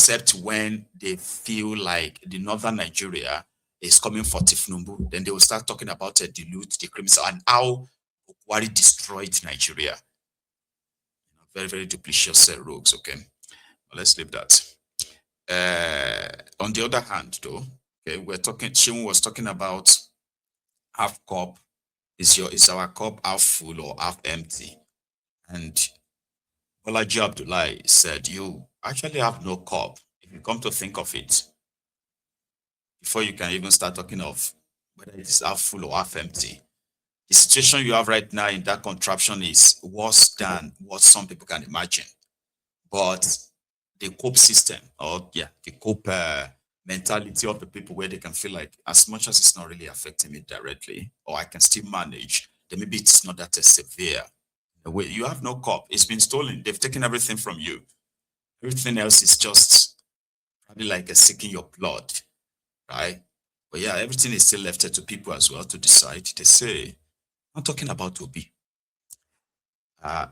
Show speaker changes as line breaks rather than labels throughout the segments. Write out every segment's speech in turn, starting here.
except when they feel like the northern Nigeria is coming for Tinubu, then they will start talking about the loot, the crimes, and how Buhari destroyed Nigeria. Very, very duplicitous rogues, okay? Well, let's leave that. On the other hand, though, okay, Segun was talking about half cup. Is our cup half full or half empty? And Bolaji Abdullahi said, you actually have no cup. If you come to think of it, before you can even start talking of whether it is half full or half empty, the situation you have right now in that contraption is worse than what some people can imagine. But the cope system, or the cope mentality of the people, where they can feel like, as much as it's not really affecting me directly, or I can still manage, then maybe it's not that severe. You have no cup. It's been stolen. They've taken everything from you. Everything else is just probably like a seeking your blood, right? But yeah, everything is still left to people as well to decide. They say, I'm talking about Obi.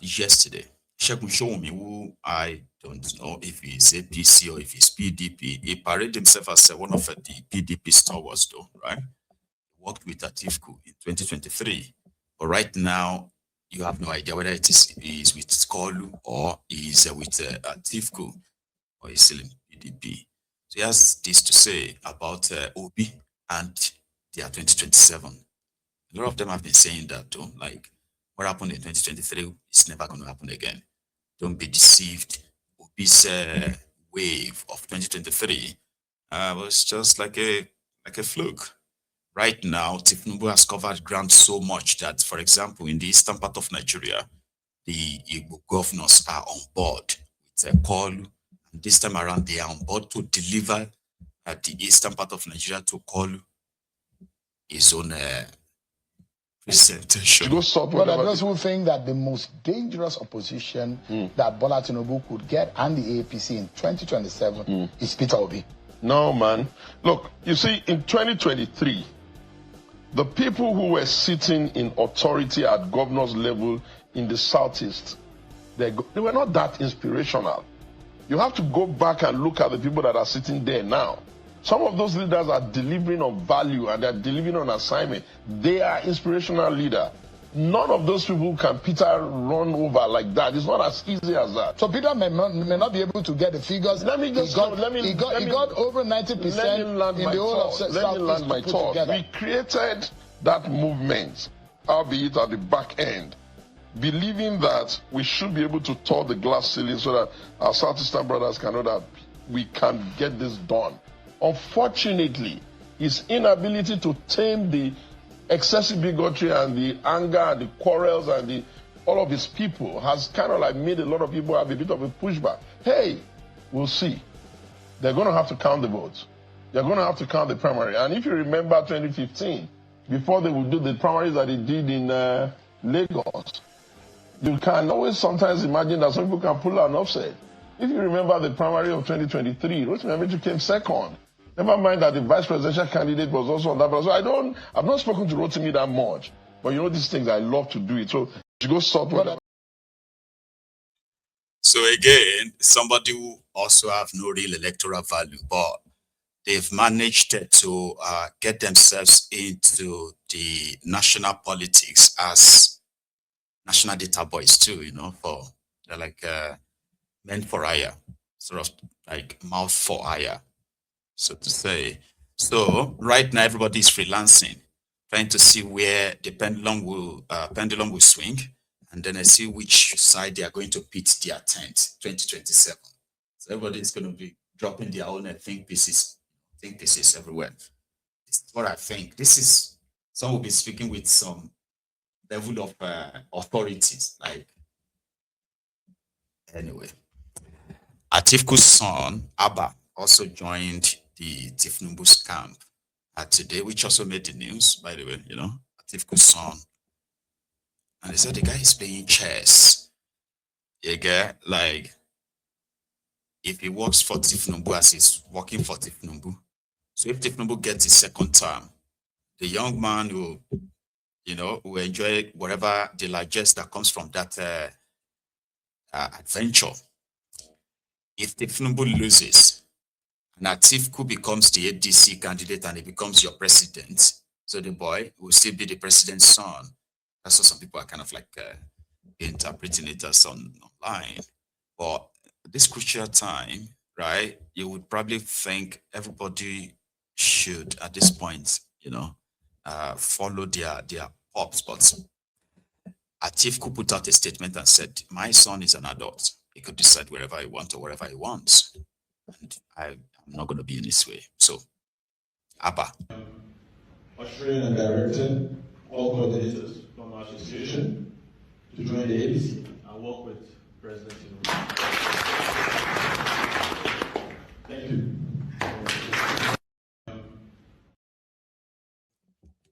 Yesterday, Segun Sowunmi, who I don't know if he's APC or if he's PDP, he paraded himself as one of the PDP stalwarts, though, right? He worked with Atiku in 2023. But right now, you have no idea whether he's with Kolu or he's with Atiku or he's still in PDP. So he has this to say about Obi and their 2027. A lot of them have been saying that, too, like, what happened in 2023 is never going to happen again. Don't be deceived. Obi's wave of 2023 was just like a fluke. Right now, Tinubu has covered ground so much that, for example, in the eastern part of Nigeria, the Igbo governors are on board with a call, and this time around they are on board to deliver at the eastern part of Nigeria to call his own presentation.
But I just would think that the most dangerous opposition that Bola Tinubu could get and the APC in 2027 is Peter Obi.
No, man. Look, you see, in 2023, the people who were sitting in authority at governor's level in the Southeast, they were not that inspirational. You have to go back and look at the people that are sitting there now. Some of those leaders are delivering on value and they're delivering on assignment. They are inspirational leaders. None of those people can Peter run over like that. It's not as easy as that.
So Peter may not be able to get the figures.
Let me just
he got over 90% in the whole of South.
Let me land my thought. We created that movement, albeit at the back end, believing that we should be able to thaw the glass ceiling so that our Southeastern brothers can know that we can get this done. Unfortunately, his inability to tame the excessive bigotry and the anger and the quarrels and all of his people has kind of like made a lot of people have a bit of a pushback. Hey, we'll see. They're going to have to count the votes. They're going to have to count the primary. And if you remember 2015, before they would do the primaries that they did in Lagos, you can always sometimes imagine that some people can pull an offset. If you remember the primary of 2023, Rotimi Amechi came second. Never mind that the vice presidential candidate was also on that. So I've not spoken to Rotimi that much. But you know these things, I love to do it. So you go sort whatever.
So again, somebody who also have no real electoral value, but they've managed to get themselves into the national politics as national data boys too, they're like men for hire, sort of like mouth for hire, so to say. So right now everybody is freelancing, trying to see where the pendulum will swing, and then I see which side they are going to pit their tent 2027. So everybody is going to be dropping their own think pieces everywhere. This is what I think. Some will be speaking with some level of authorities. Like, anyway, Atifu's son Abba also joined the Tinubu's camp today, which also made the news, by the way. Atifu's son, and they said the guy is playing chess. Like, if he works for Tinubu as he's working for Tinubu, so if Tinubu gets his second term, the young man will enjoy whatever the largest that comes from that adventure. If Tinubu loses, and Atiku becomes the ADC candidate and he becomes your president, so the boy will still be the president's son. That's what some people are kind of like interpreting it as online. But this crucial time, right, you would probably think everybody should at this point, follow their pops. But Atiku put out a statement and said, my son is an adult. He could decide wherever he wants or wherever he wants. And I'm not going to be in his way. So, Abba.
Ushering and directing all coordinators from our association to join the ABC and work with President Tinubu. Thank you.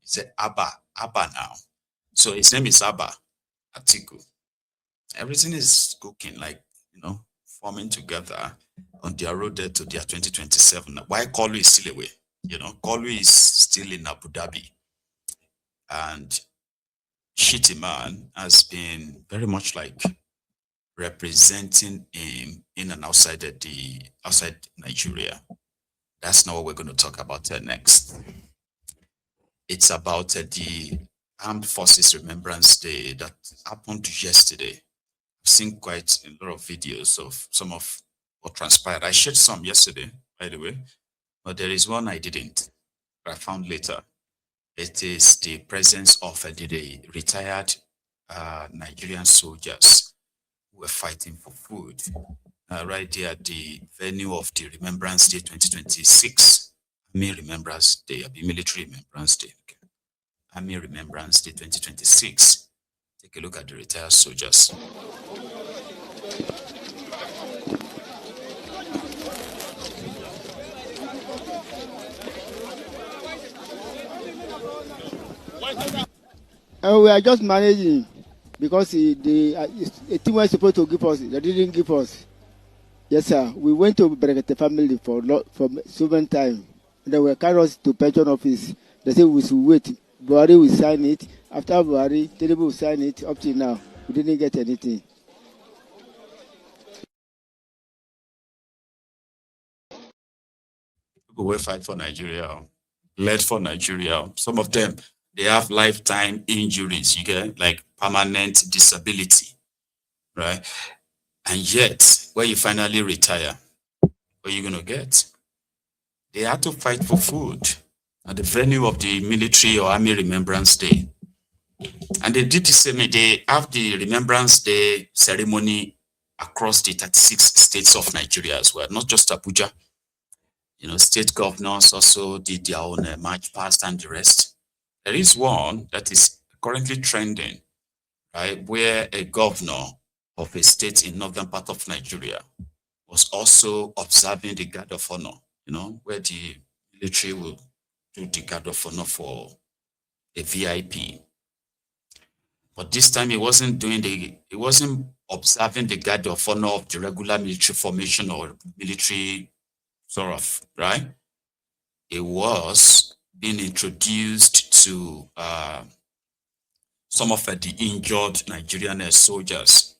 He said Abba now. So his name is Abba Atiku. Everything is cooking, like, forming together on their road there to their 2027. Why Kolu is still away? Kolu is still in Abu Dhabi. And Shitty Man has been very much like representing him in and outside Nigeria. That's not what we're going to talk about next. It's about the Armed Forces Remembrance Day that happened yesterday. I've seen quite a lot of videos of some of what transpired. I shared some yesterday, by the way, but there is one I didn't, but I found later. It is the presence of the retired Nigerian soldiers who were fighting for food right there at the venue of the Remembrance Day 2026. Army Remembrance Day, Military Remembrance Day. Okay. Army Remembrance Day 2026. Take a look at the retired soldiers.
And we are just managing because the team was supposed to give us, they didn't give us. Yes, sir. We went to Brekete family for so many time. They were carried us to pension office. They said we should wait. Buhari will sign it. After Buhari, Tinubu will sign it. Up to now, we didn't get anything.
People will fight for Nigeria, led for Nigeria. Some of them, they have lifetime injuries, you get, like permanent disability, right? And yet, when you finally retire, what are you going to get? They had to fight for food at the venue of the Military or Army Remembrance Day. And they did the same. They have the Remembrance Day ceremony across the 36 states of Nigeria as well, not just Abuja. State governors also did their own march past and the rest. There is one that is currently trending, right, where a governor of a state in northern part of Nigeria was also observing the guard of honor, where the military will do the guard of honor for a VIP. But this time he wasn't observing the guard of honor of the regular military formation or military sort of, right? It was being introduced to some of the injured Nigerian soldiers.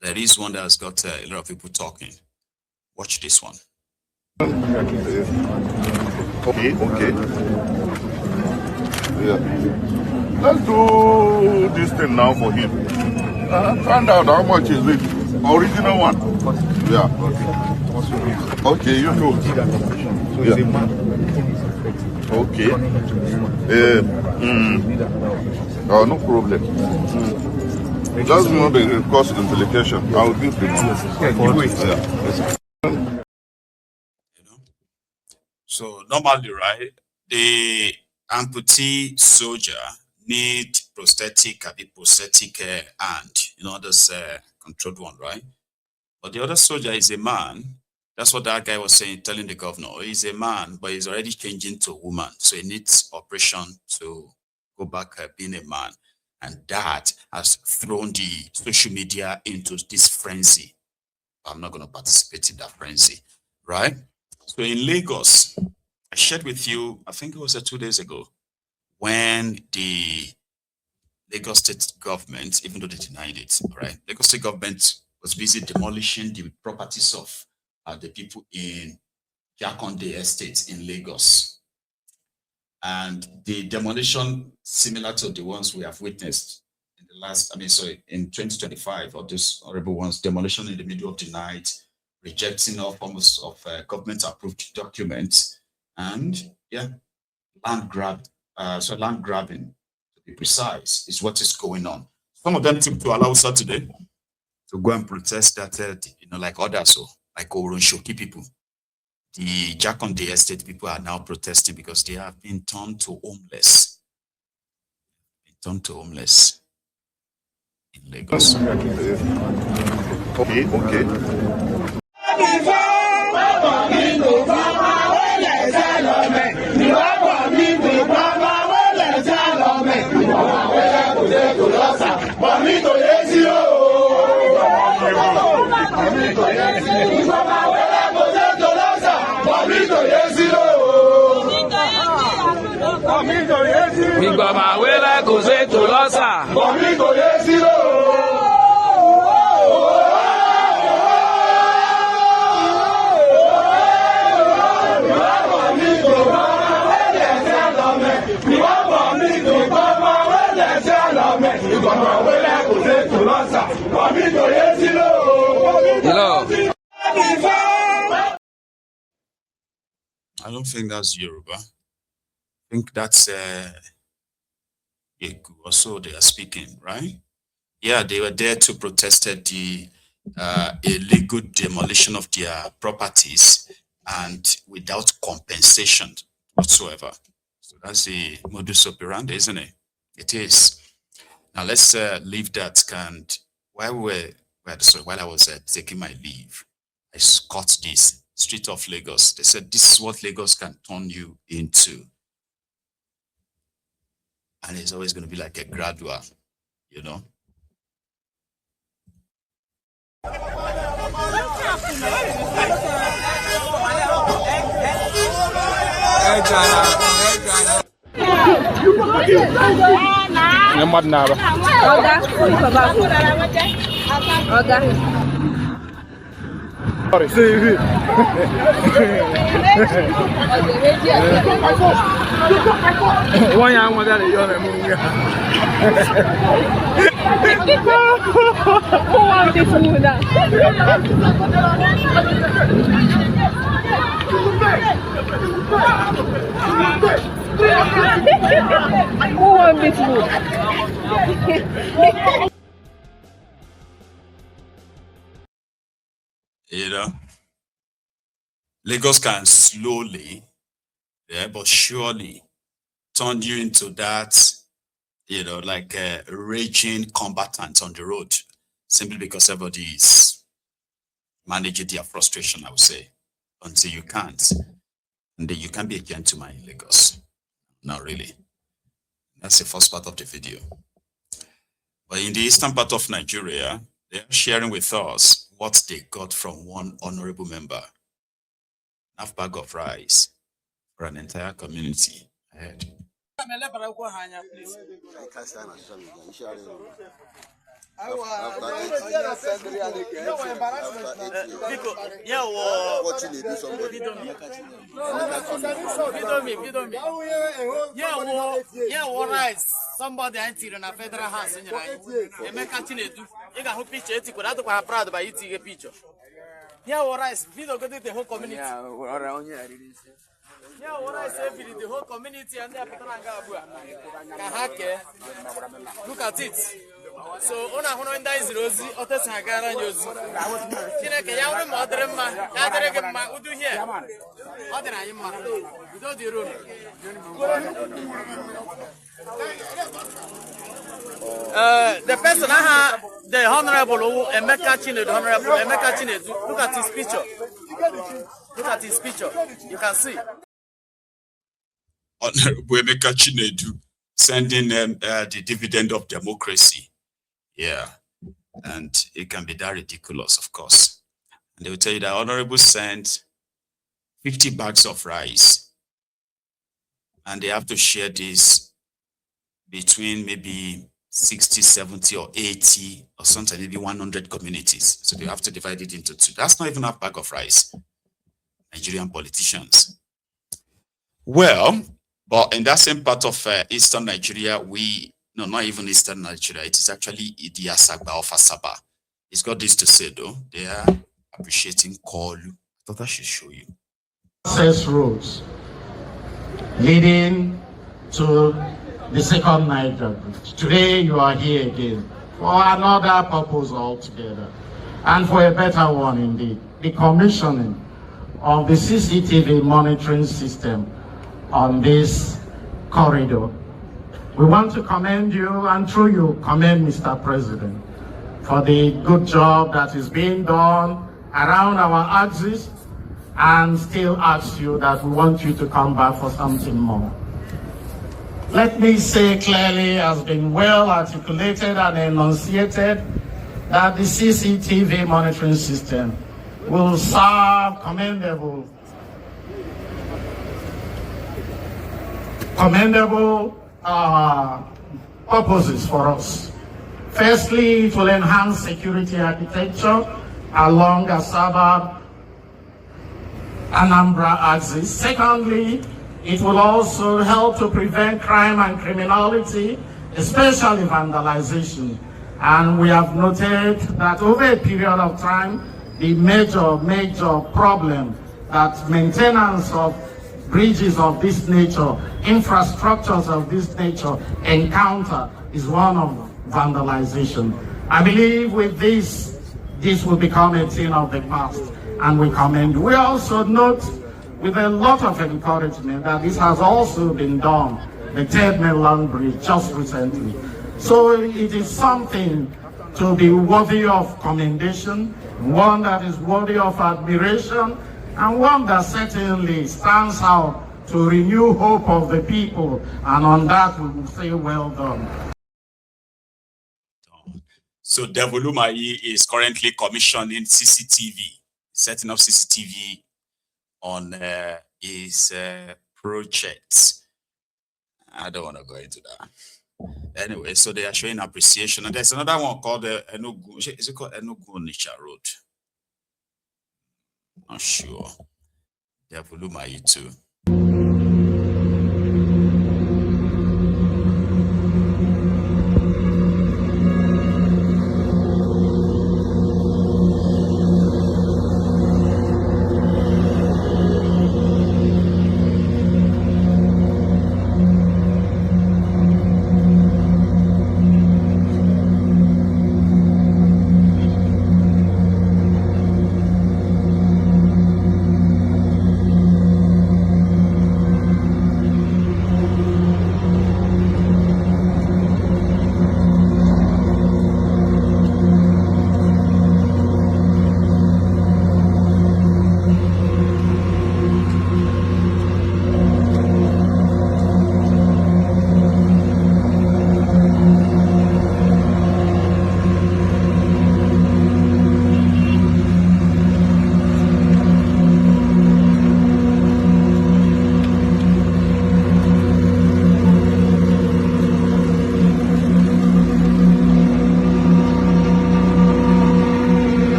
There is one that has got a lot of people talking. Watch this one.
Okay. Yeah. Let's do this thing now for him. Find out how much is it. Original one. Yeah. Okay, you know. Yeah. Okay. Oh, no problem. Just know the cost implication. I will give the money.
So normally, right, the amputee soldier need prosthetic hand, this controlled one, right? But the other soldier is a man. That's what that guy was saying, telling the governor. He's a man, but he's already changing to a woman. So he needs operation to go back being a man. And that has thrown the social media into this frenzy. I'm not going to participate in that frenzy, right? So in Lagos, I shared with you, I think it was 2 days ago, when the Lagos state government, even though they denied it, right? Lagos state government was busy demolishing the properties of the people in Jakonde Estate in Lagos. And the demolition, similar to the ones we have witnessed in the last, in 2025, or these horrible ones, demolition in the middle of the night, rejecting all forms of government-approved documents, and land grabbing, to be precise, is what is going on. Some of them took to Alausa today to go and protest that, like others, so like Oronshoki people. The Jakonde Estate people are now protesting because they have been turned to homeless. In Lagos.
Okay.
I don't think that's Yoruba. I think that's Yeku also they are speaking, right? Yeah, they were there to protest the illegal demolition of their properties and without compensation whatsoever. So that's the modus operandi, isn't it? It is. Now let's leave that. And while I was taking my leave, I caught this street of Lagos. They said this is what Lagos can turn you into, and it's always going to be like a gradual, Lagos can slowly, but surely turn you into that, like a raging combatant on the road, simply because everybody is managing their frustration, I would say, until you can't. And then you can be a gentleman in Lagos. Not really. That's the first part of the video. But in the eastern part of Nigeria, they are sharing with us what they got from one honorable member. Half bag of rice for an entire community. Ahead.
Somebody entered in a federal house in Tinubu. You got who picture it, but I don't have proud by you take a picture. Yeah, what I video go to the whole community. Yeah, what I say the whole community and they're look at it. So on a hundred days rosy, others Hagara Yosu. Kinaka mother man, other man would do here. Other I am without the room. The person the honorable Emeka Chinedu, honorable Emeka Chinedu. Look at his picture. Look at his picture. You can see.
Honorable Emeka Chinedu sending them the dividend of democracy. Yeah, and it can be that ridiculous, of course. And they will tell you that Honorable sent 50 bags of rice, and they have to share this between maybe 60, 70, or 80, or sometimes maybe 100 communities. So they have to divide it into two. That's not even a bag of rice. Nigerian politicians. Well, but in that same part of eastern Nigeria, no, not even eastern Nigeria, it is actually the Asagba of Asaba. It's got this to say though, they are appreciating Kolu. I thought I should show you.
Access roads leading to the second Niger Bridge. Today you are here again for another purpose altogether, and for a better one indeed, the commissioning of the CCTV monitoring system on this corridor. We want to commend you, and through you commend Mr. President, for the good job that is being done around our axis, and still ask you that we want you to come back for something more. Let me say clearly, has been well articulated and enunciated, that the CCTV monitoring system will serve commendable purposes for us. Firstly, it will enhance security architecture along Asaba Anambra axis. Secondly, it will also help to prevent crime and criminality, especially vandalization. And we have noted that over a period of time, the major problem that maintenance of bridges of this nature, infrastructures of this nature encounter is one of vandalization. I believe with this will become a thing of the past, and we commend. We also note with a lot of encouragement that this has also been done, the third mainland bridge, just recently. So it is something to be worthy of commendation, one that is worthy of admiration, and one that certainly stands out to renew hope of the people. And on that, we will say, well done.
So Devolumai is currently commissioning CCTV, setting up CCTV on his projects. I don't want to go into that. Anyway, so they are showing appreciation. And there's another one called Enugu. Is it called Enugu Onitsha Road? Not sure. Devolumai too.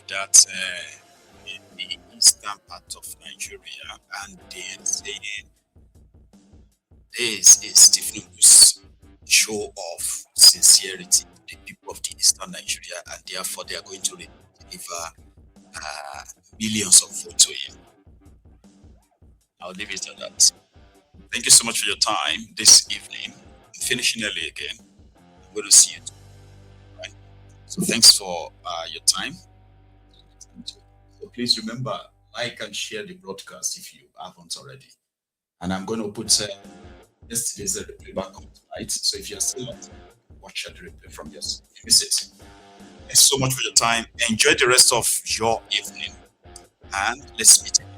That in the eastern part of Nigeria, and they're saying this is Tinubu's show of sincerity to the people of the eastern Nigeria, and therefore they are going to deliver millions of votes to him. I'll leave it at that. Thank you so much for your time this evening. I'm finishing early again. I'm going to see you tomorrow. Right? So thanks for your time. So please remember, like and share the broadcast if you haven't already. And I'm going to put yesterday's replay back on tonight. So if you're still not, watch the replay from yesterday. Miss it. Thanks so much for your time. Enjoy the rest of your evening. and let's meet again.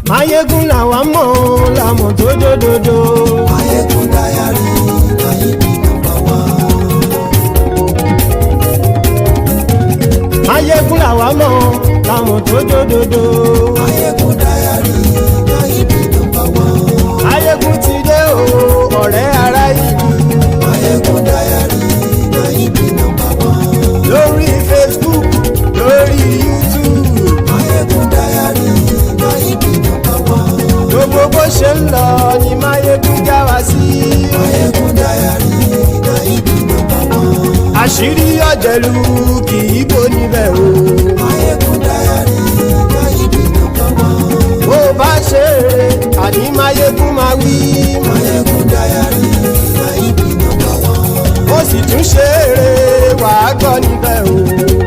Mayegun làwa mọ̀ làmọ̀ tó dòdòdò.
Mayegun Diary Nayibi #1.
Mayegun làwa mọ̀ làmọ̀ tó dòdòdò.
Mayegun Diary Nayibi #1.
Mayegun ti dé o ọ̀rẹ́ ará ìlú.
Mayegun Diary Nayibi #1.
Lórí Facebook lórí YouTube.
Mayegun Diary Nayibi #1.
Gbogbo bó ṣe ń lọ ni Mayegun já wa sí.
Mayegun Diary Nayibi #1.
Àṣírí ọ̀jẹ̀lú kì í bò níbẹ̀ o.
Mayegun Diary Nayibi #1.
Bó bá ṣe eré àní Mayegun máa wí.
Mayegun Diary Nayibi #1.
Ó sì tún ṣe eré wàá gbọ́ níbẹ̀ o.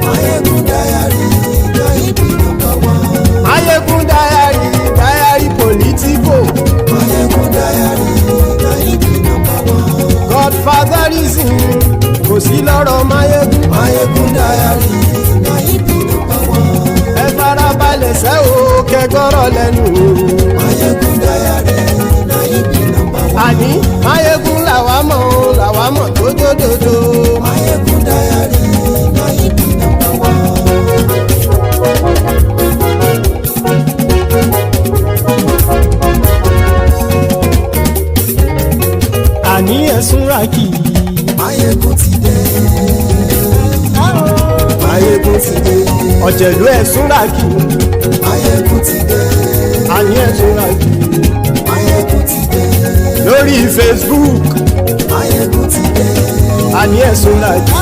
Mayegun Diary Nayibi #1.
Mayegun Diary politico.
Mayegun Diary Nayibi #1.
Godfatherism kò sí lọ́rọ̀ Mayegun.
Mayegun Diary Nayibi #1.
Ẹ farabalẹ̀ sẹ́ o kẹgbọ́rọ̀ lẹ́nu o.
Mayegun Diary Nayibi #1.
Àní Mayegun làwa mọ̀ tó dòdòdò.
Mayegun Diary Nayibi #1.
Àní ẹ̀sùn ràkì.
Mayegun ti dé. Mayegun ti dé.
Ọ̀jẹ̀lú ẹ̀sùn ràkì.
Mayegun ti dé.
Àní ẹ̀sùn ràkì.
Mayegun ti dé.
Lórí Facebook.
Mayegun ti dé.
Àní ẹ̀sùn ràkì.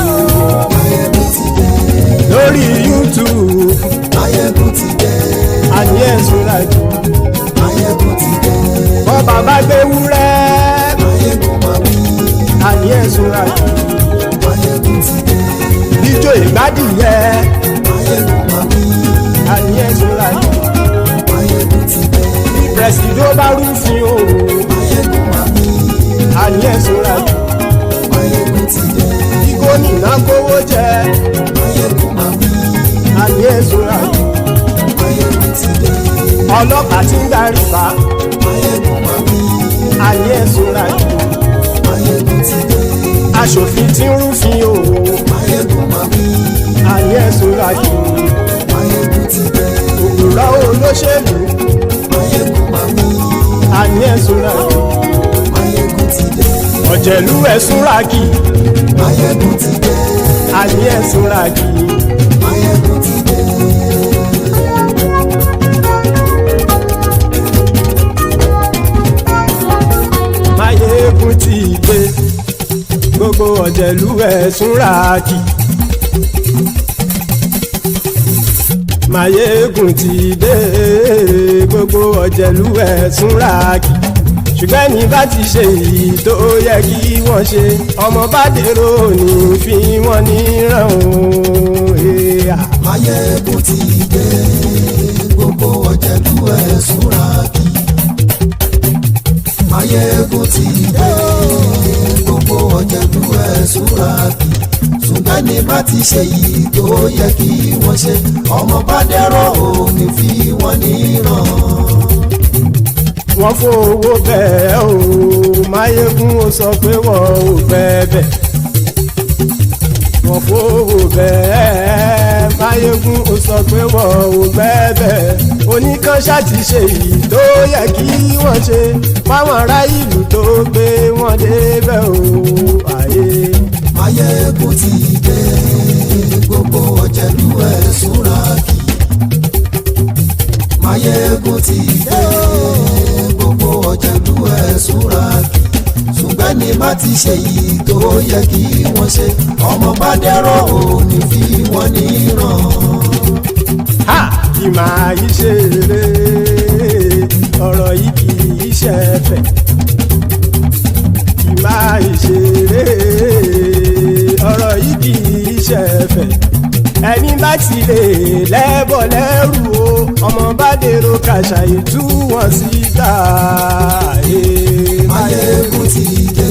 Mayegun ti dé.
Lórí YouTube.
Mayegun ti dé.
Àní ẹ̀sùn ràkì.
Mayegun ti dé.
Bọ́ bàbá gbé wúrẹ́.
Mayegun máa wí.
Àní ẹ̀sùn ràkì.
Mayegun ti dé.
Ijó ìgbádìyẹ.
Mayegun máa wí.
Àní ẹ̀sùn ràkì.
Mayegun ti dé.
Pẹ̀sìdó bá rúfin o.
Mayegun máa wí.
Àní ẹ̀sùn ràkì.
Mayegun ti dé.
Kíkó nìna kówó jẹ.
Mayegun máa wí.
Àní ẹ̀sùn ràkì.
Mayegun ti dé.
Ọlọ́pàá tí ń darí bá.
Mayegun máa wí.
Àní ẹ̀sùn ràkì.
Mayegun ti dé.
Aṣòfin tí ń rúfin o.
Mayegun máa wí.
Àní ẹ̀sùn ràkì.
Mayegun ti dé.
Òpùrọ́ olóṣèlú.
Mayegun máa wí.
Àní ẹ̀sùn ràkì.
Mayegun ti dé.
Ọ̀jẹ̀lú ẹ̀sùn ràkì.
Mayegun ti dé.
Àní ẹ̀sùn ràkì.
Mayegun ti dé.
Mayegun ti dé. Gbogbo ọ̀jẹ̀lú ẹ̀sùn ràkì. Mayegun ti dé. Gbogbo ọ̀jẹ̀lú ẹ̀sùn ràkì. Ṣùgbọ́n ní bá ti ṣe èyí tó yẹ kí wọ́n ṣe, ọmọ bá dèrò ní fi wọ́n níran o.
Mayegun ti dé. Gbogbo ọ̀jẹ̀lú ẹ̀sùn ràkì. Mayegun ti dé. Gbogbo ọ̀jẹ̀lú ẹ̀sùn ràkì. Ṣùgbọ́n ní bá ti ṣe èyí tó yẹ kí wọ́n ṣe, ọmọ bá dèrò ní fi wọ́n níran.
Wọ́n fowó bẹ́ẹ̀ o. Mayegun ó sọ pé wọ́n ò fẹ́ bẹ́ẹ̀. Wọ́n fowó bẹ́ẹ̀. Mayegun ó sọ pé wọ́n ò fẹ́ bẹ́ẹ̀. Oníkan ṣáàtì ṣe èyí tó yẹ kí wọ́n ṣe fáwọn ará ìlú tó gbé wọn débẹ̀ o. Ayé.
Mayegun ti dé. Gbogbo ọ̀jẹ̀lú ẹ̀sùn ràkì. Mayegun ti dé. Gbogbo ọ̀jẹ̀lú ẹ̀sùn ràkì. Ṣùgbọ́n ní bá ti ṣe yìí tó yẹ kí wọ́n ṣe, ọmọ bá dẹ́rọ̀ ò ní fi wọ́n níran.
Ha! Ìmọ̀ àyí ṣe eré. ọ̀rọ̀ yìí kì í ṣẹ̀fẹ̀ kì máa ṣeré ọ̀rọ̀ yìí kì í ṣẹ̀fẹ̀ ẹni bá ti lè lẹ́bọ̀ lẹ́rù o ọmọ bá dèrò kàṣà ìtú wọn síta.
Máyégún ti dé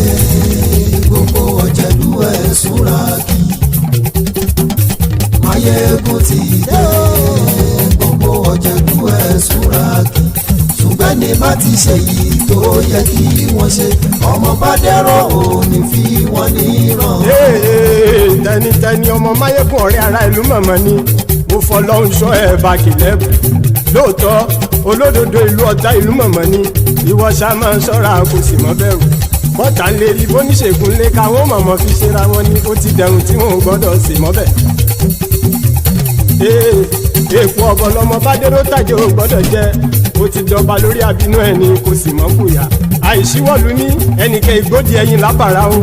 gbogbo ọ̀jẹ̀lú ẹ̀ súnra kí. Máyégún ti dé gbogbo ọ̀jẹ̀lú ẹ̀ súnra kí. ṣùgbọ́n ní bá ti ṣe yìí tó yẹ kí wọ́n ṣe ọmọ bá dẹ́rọ̀ ò ní fi wọ́n níran.
tẹnitẹni ọmọ Máyégún ọ̀rẹ́ ara ìlú mọ̀mọ́ ni mo fọlọ́hún sọ ẹ̀ bá kìlẹ́bù lóòótọ́ olódodo ìlú ọ̀tá ìlú mọ̀mọ́ ni ìwọ ṣá máa ń ṣọ́ra kò sì mọ́ bẹ̀rù bọ́tà ń lè rí bóníṣègùn lé káwọn mọ̀mọ́ fi ṣera wọn ni ó ti dẹrùn tí wọn ò gbọ́dọ̀ sì mọ́ bẹ̀. èèpo ọ̀bọ lọmọ bá dérò tàjẹ́ ò gbọ́dọ̀ jẹ́ ó ti jọba lórí àbínú ẹni kò sì mọ́ bùyà àìsíwọ́lú ní ẹnìkẹ́ ìgbódì ẹyin lábàrá o.